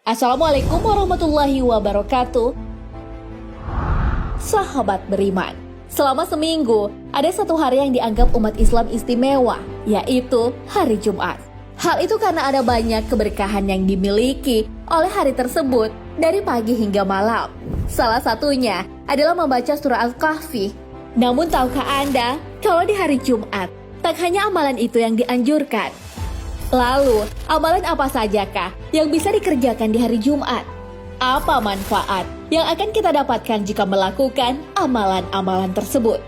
Assalamualaikum warahmatullahi wabarakatuh. Sahabat beriman, selama seminggu ada satu hari yang dianggap umat Islam istimewa, yaitu hari Jumat. Hal itu karena ada banyak keberkahan yang dimiliki oleh hari tersebut dari pagi hingga malam. Salah satunya adalah membaca surah Al-Kahfi. Namun tahukah Anda kalau di hari Jumat tak hanya amalan itu yang dianjurkan? Lalu, amalan apa sajakah yang bisa dikerjakan di hari Jumat? Apa manfaat yang akan kita dapatkan jika melakukan amalan-amalan tersebut?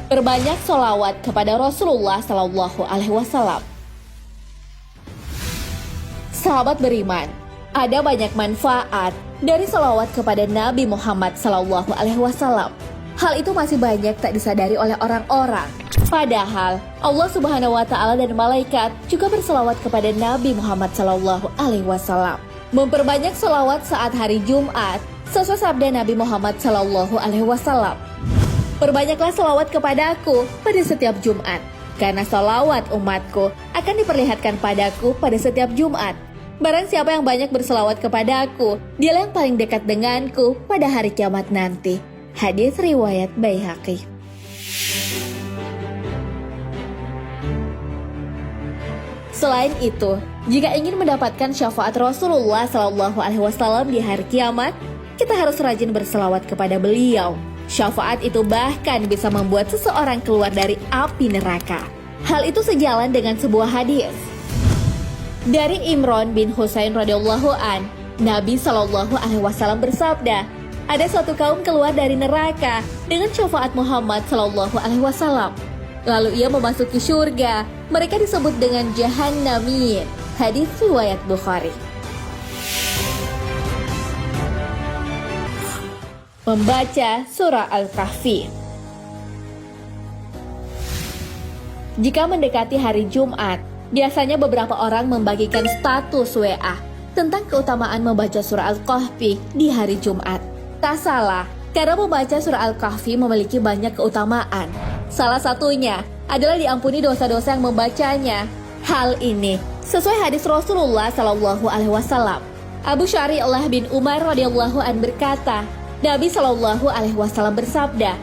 Perbanyak sholawat kepada Rasulullah Sallallahu Alaihi Wasallam. Sahabat beriman, ada banyak manfaat dari sholawat kepada Nabi Muhammad Sallallahu Alaihi Wasallam. Hal itu masih banyak tak disadari oleh orang-orang. Padahal Allah Subhanahu wa Ta'ala dan malaikat juga berselawat kepada Nabi Muhammad Sallallahu Alaihi Wasallam. Memperbanyak selawat saat hari Jumat sesuai sabda Nabi Muhammad Sallallahu Alaihi Wasallam. Perbanyaklah selawat kepadaku pada setiap Jumat, karena selawat umatku akan diperlihatkan padaku pada setiap Jumat. Barang siapa yang banyak berselawat kepadaku, dialah yang paling dekat denganku pada hari kiamat nanti. Hadis riwayat Baihaqi. Selain itu, jika ingin mendapatkan syafaat Rasulullah Sallallahu Alaihi Wasallam di hari kiamat, kita harus rajin berselawat kepada beliau. Syafaat itu bahkan bisa membuat seseorang keluar dari api neraka. Hal itu sejalan dengan sebuah hadis dari Imran bin Husain radhiyallahu an. Nabi Sallallahu Alaihi Wasallam bersabda, ada suatu kaum keluar dari neraka dengan syafaat Muhammad Sallallahu Alaihi Wasallam. Lalu ia memasuki surga. Mereka disebut dengan Jahannamin. Hadis riwayat Bukhari. Membaca surah Al-Kahfi. Jika mendekati hari Jumat, biasanya beberapa orang membagikan status WA tentang keutamaan membaca surah Al-Kahfi di hari Jumat. Tak salah, karena membaca surah Al-Kahfi memiliki banyak keutamaan. Salah satunya adalah diampuni dosa-dosa yang membacanya. Hal ini sesuai hadis Rasulullah Sallallahu Alaihi Wasallam. Abu Syari'ullah bin Umar radhiyallahu an berkata, Nabi Sallallahu Alaihi Wasallam bersabda,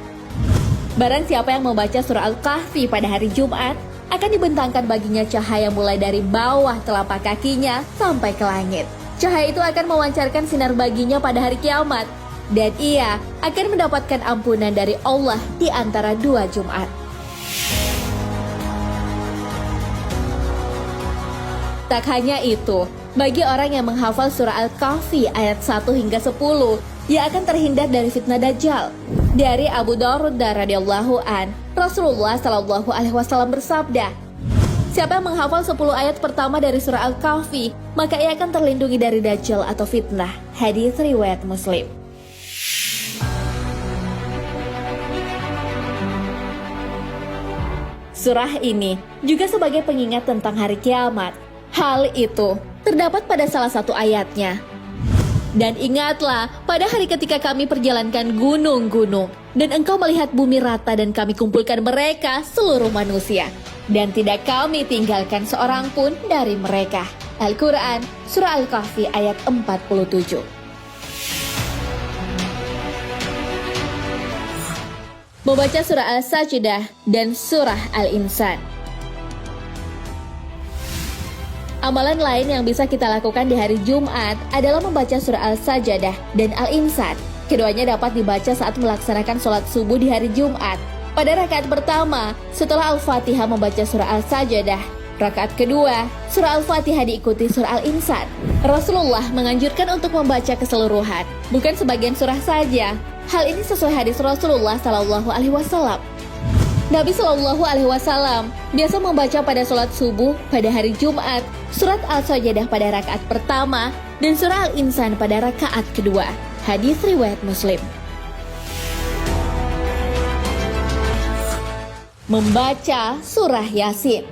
barang siapa yang membaca surah Al-Kahfi pada hari Jumat, akan dibentangkan baginya cahaya mulai dari bawah telapak kakinya sampai ke langit. Cahaya itu akan memancarkan sinar baginya pada hari kiamat, dan ia akan mendapatkan ampunan dari Allah di antara dua Jumat. Tak hanya itu, bagi orang yang menghafal surah Al-Kahfi ayat 1 hingga 10, ia akan terhindar dari fitnah Dajjal. Dari Abu Darda radhiyallahu an, Rasulullah Sallallahu Alaihi Wasallam bersabda, siapa yang menghafal 10 ayat pertama dari surah Al-Kahfi, maka ia akan terlindungi dari Dajjal atau fitnah. Hadis riwayat Muslim. Surah ini juga sebagai pengingat tentang hari kiamat. Hal itu terdapat pada salah satu ayatnya. Dan ingatlah pada hari ketika kami perjalankan gunung-gunung, dan engkau melihat bumi rata dan kami kumpulkan mereka seluruh manusia. Dan tidak kami tinggalkan seorang pun dari mereka. Al-Quran, Surah Al-Kahfi ayat 47. Membaca surah Al-Sajdah dan surah Al-Insan. Amalan lain yang bisa kita lakukan di hari Jumat adalah membaca surah Al-Sajdah dan Al-Insan. Keduanya dapat dibaca saat melaksanakan sholat subuh di hari Jumat. Pada rakaat pertama, setelah Al-Fatihah membaca surah Al-Sajdah. Rakaat kedua, surah Al-Fatihah diikuti surah Al-Insan. Rasulullah menganjurkan untuk membaca keseluruhan, bukan sebagian surah saja. Hal ini sesuai hadis Rasulullah Sallallahu Alaihi Wasallam. Nabi Sallallahu Alaihi Wasallam biasa membaca pada sholat subuh pada hari Jumat surat Al-Sajdah pada rakaat pertama dan surah Al-Insan pada rakaat kedua. Hadis riwayat Muslim. Membaca surah Yasin.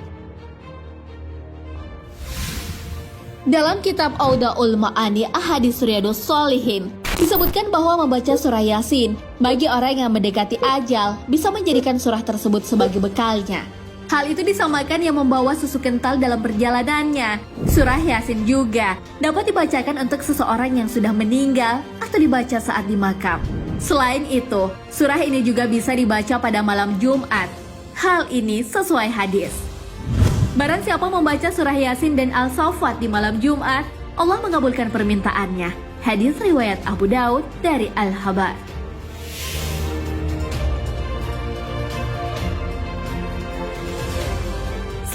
Dalam kitab Audaul Ma'ani Ahadits Riyadhus Shalihin disebutkan bahwa membaca surah Yasin bagi orang yang mendekati ajal bisa menjadikan surah tersebut sebagai bekalnya. Hal itu disamakan yang membawa susu kental dalam perjalanannya. Surah Yasin juga dapat dibacakan untuk seseorang yang sudah meninggal atau dibaca saat di makam. Selain itu, surah ini juga bisa dibaca pada malam Jumat. Hal ini sesuai hadis. Barang siapa membaca surah Yasin dan Al-Saffat di malam Jumat, Allah mengabulkan permintaannya. Hadis riwayat Abu Daud dari Al-Habar.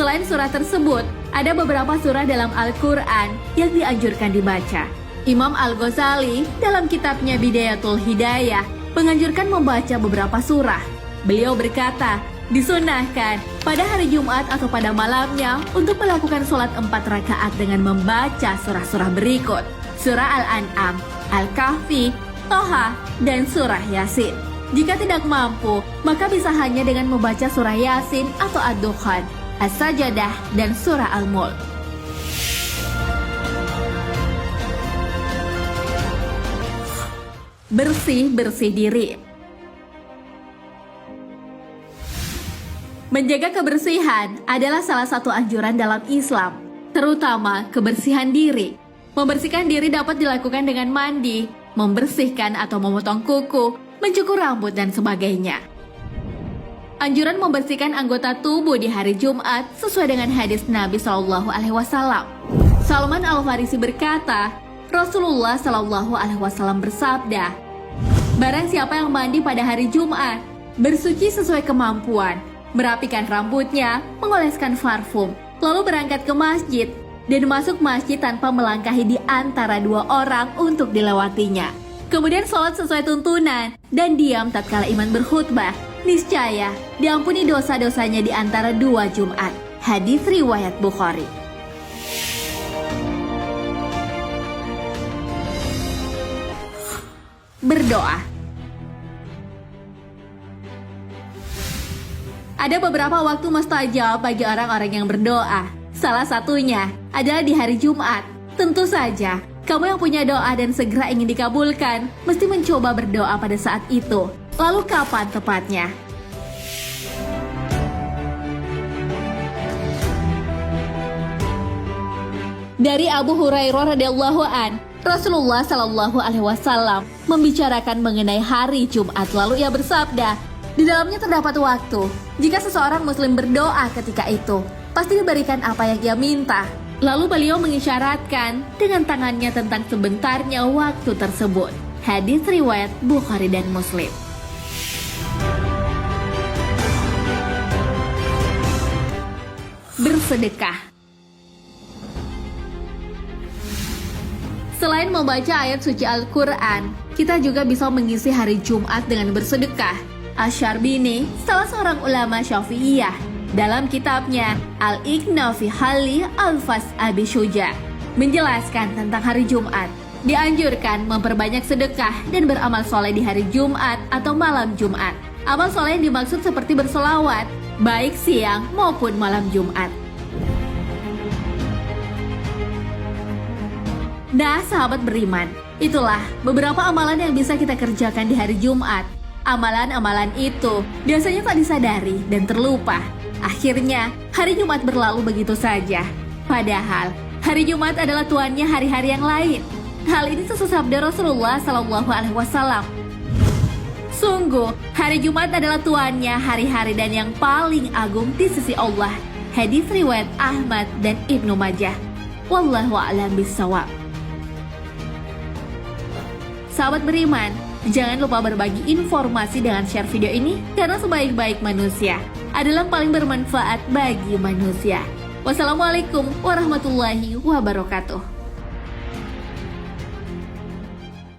Selain surah tersebut, ada beberapa surah dalam Al-Quran yang dianjurkan dibaca. Imam Al-Ghazali dalam kitabnya Bidayatul Hidayah menganjurkan membaca beberapa surah. Beliau berkata, disunahkan pada hari Jumat atau pada malamnya untuk melakukan sholat 4 rakaat dengan membaca surah-surah berikut: surah Al-An'am, Al-Kahfi, Toha, dan surah Yasin. Jika tidak mampu, maka bisa hanya dengan membaca surah Yasin atau Ad-Dukhan, As-Sajadah, dan surah Al-Mulk. Bersih-bersih diri. Menjaga kebersihan adalah salah satu anjuran dalam Islam, terutama kebersihan diri. Membersihkan diri dapat dilakukan dengan mandi, membersihkan atau memotong kuku, mencukur rambut, dan sebagainya. Anjuran membersihkan anggota tubuh di hari Jumat sesuai dengan hadis Nabi SAW. Salman Al-Farisi berkata, Rasulullah SAW bersabda, barang siapa yang mandi pada hari Jumat, bersuci sesuai kemampuan, merapikan rambutnya, mengoleskan parfum, lalu berangkat ke masjid, dan masuk masjid tanpa melangkahi di antara 2 orang untuk dilewatinya. Kemudian sholat sesuai tuntunan, dan diam tatkala imam berkhutbah, niscaya diampuni dosa-dosanya di antara 2 Jumat. Hadis riwayat Bukhari. Berdoa. Ada beberapa waktu mustajab bagi orang-orang yang berdoa. Salah satunya adalah di hari Jumat. Tentu saja, kamu yang punya doa dan segera ingin dikabulkan, mesti mencoba berdoa pada saat itu. Lalu kapan tepatnya? Dari Abu Hurairah radhiyallahu an, Rasulullah Shallallahu Alaihi Wasallam membicarakan mengenai hari Jumat. Lalu ia bersabda, di dalamnya terdapat waktu. Jika seseorang Muslim berdoa ketika itu, pasti diberikan apa yang ia minta. Lalu beliau mengisyaratkan dengan tangannya tentang sebentarnya waktu tersebut. Hadis riwayat Bukhari dan Muslim. Bersedekah. Selain membaca ayat suci Al-Quran, kita juga bisa mengisi hari Jumat dengan bersedekah. Asy-Syarbini, salah seorang ulama Syafi'iyah, dalam kitabnya Al-Iqna fi Hali Al-Fas Abi Syuja, menjelaskan tentang hari Jumat. Dianjurkan memperbanyak sedekah dan beramal soleh di hari Jumat atau malam Jumat. Amal soleh yang dimaksud seperti bersolawat, baik siang maupun malam Jumat. Nah, sahabat beriman, itulah beberapa amalan yang bisa kita kerjakan di hari Jumat. Amalan-amalan itu biasanya tak disadari dan terlupa. Akhirnya, hari Jumat berlalu begitu saja. Padahal, hari Jumat adalah tuannya hari-hari yang lain. Hal ini sesuai sabda Rasulullah SAW. Sungguh, hari Jumat adalah tuannya hari-hari dan yang paling agung di sisi Allah. Hadis riwayat Ahmad dan Ibnu Majah. Wallahu a'lam bishawab. Sahabat beriman, jangan lupa berbagi informasi dengan share video ini karena sebaik-baik manusia adalah paling bermanfaat bagi manusia. Wassalamualaikum warahmatullahi wabarakatuh.